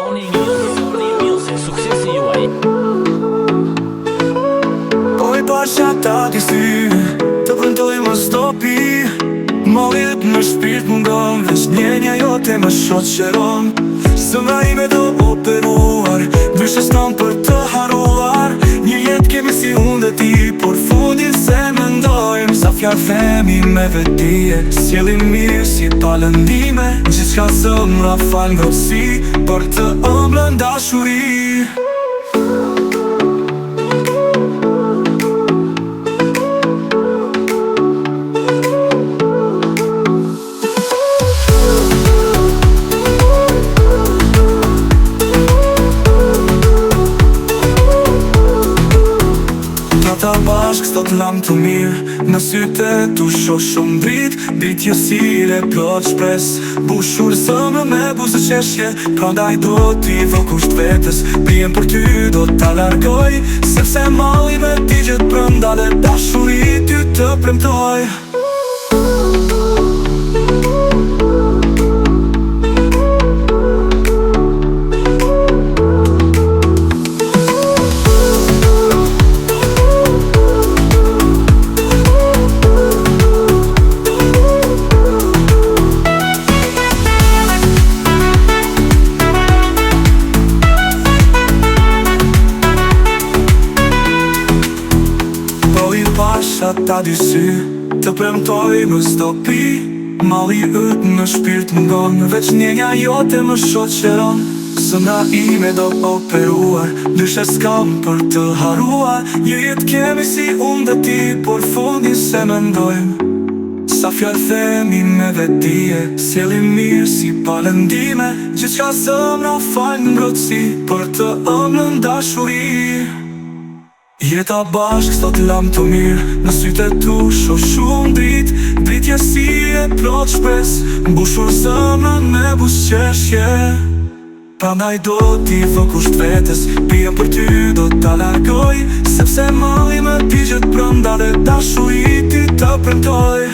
Sony Music, suksesi juaj. Oj pasha ta ti sy, të prëndoj më stopi. Molit në shpirt më ngon, veç njenja jote më shoqeron. Sëmra ime do operuar, ndryshe s'kam për të haruar. Një jetë kemi si unë dhe ti, por fundin se mendojmë. Sa fjarë themi me vetije, sjellim mirë si palëndime. Gjithçka sëmra fal ngrotësi, për të ëmblën dashuri. Ta bashkë s'to t'lam të mirë, në syte t'u shoh shumë drit. Ditje sire plot shpres, bushur sëmrë me buzë qeshje. Prandaj do t'i vë kusht vetës, prien për ty do t'a largoj. Sepse malli me ti gjithë brënda dhe dashuri ty të premtoj. Pasha ta dy sy, të premtoj më stopi. Malli yt në shpirt më ngon, veç njenja jote më shoqeron. Sëmra ime do operuar, ndryshe s'kam për të haruar. Një jetë kemi si unë dhe ti, por fundin se mendojmë. Sa fjarë themi me vetije, sjellim mirë si palëndime. Gjithçka sëmra fal ngrotësi, për të ëmblën dashuri. Jeta bashkë s'to t'lam të mirë, në syte t'u shoh shumë drit. Dritje si e plot shpres, mbushur sëmrën me buzëqeshje. Prandaj do t'i vë kusht vetes, prien për ty do t'a largoj. Sepse malli me ti gjithë brënda dhe dashuri ty të premtoj.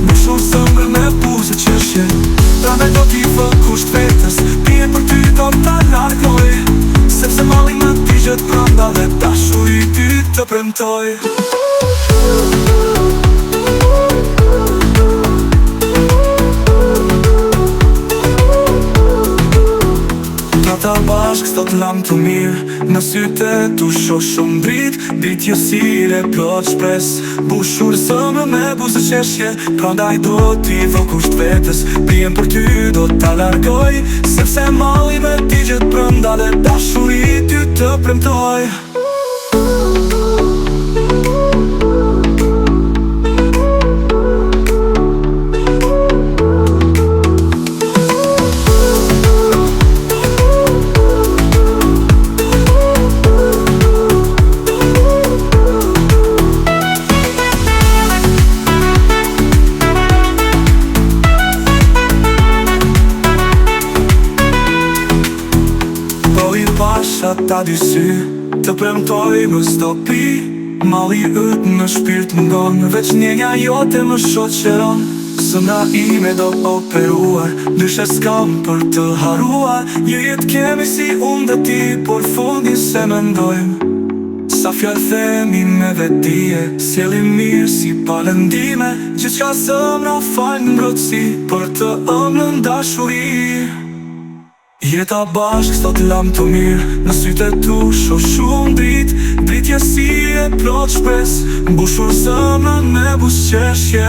Bushur sëmrë me buzë qeshje. Prandaj do t'i vë kusht vetës, prien për ty do t'a largoj. Sepse malli me ti gjithë brënda dhe dashuri ty të premtoj. Ta bashkë s'to t'lam të mirë, në syte t'u shoh shumë drit. Ditje sire plot shpres, bushur sëmrë me buzë qeshje. Prandaj do t'i vë kusht vetës, prien për ty do t'a largoj. Sepse malli me ti gjithë brënda dhe dashuri ty të premtoj. Pasha ta dy sy, të premtoj më stopi. Malli yt në shpirt më ngon, veç njenja jote më shoqeron. Sëmra ime do operuar, ndryshe s'kam për të haruar. Një jetë kemi si unë dhe ti, por fundin se mendojmë. Sa fjarë themi me vetije, sjellim mirë si palëndime. Gjithçka sëmra fal ngrotësi, për të ëmblën dashuri. Jeta bashkë s'to t'lam të mirë, në syte t'u shoh shumë drit. Dritje si e plot shpres, mbushur sëmrën me buzëqeshje.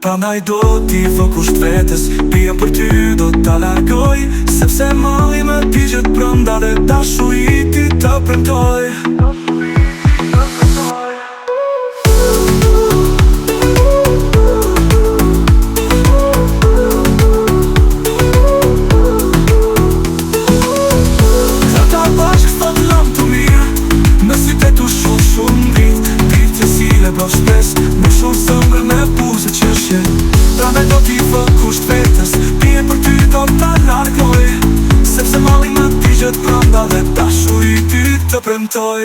Prandaj do t'i vë kusht vetes, prien për ty do t'a largoj. Sepse malli me ti gjithë brënda dhe dashuri ty të premtoj. Bushur sëmrë me buzë qeshje. Prandaj do t'i vë kusht vetës, të premtoj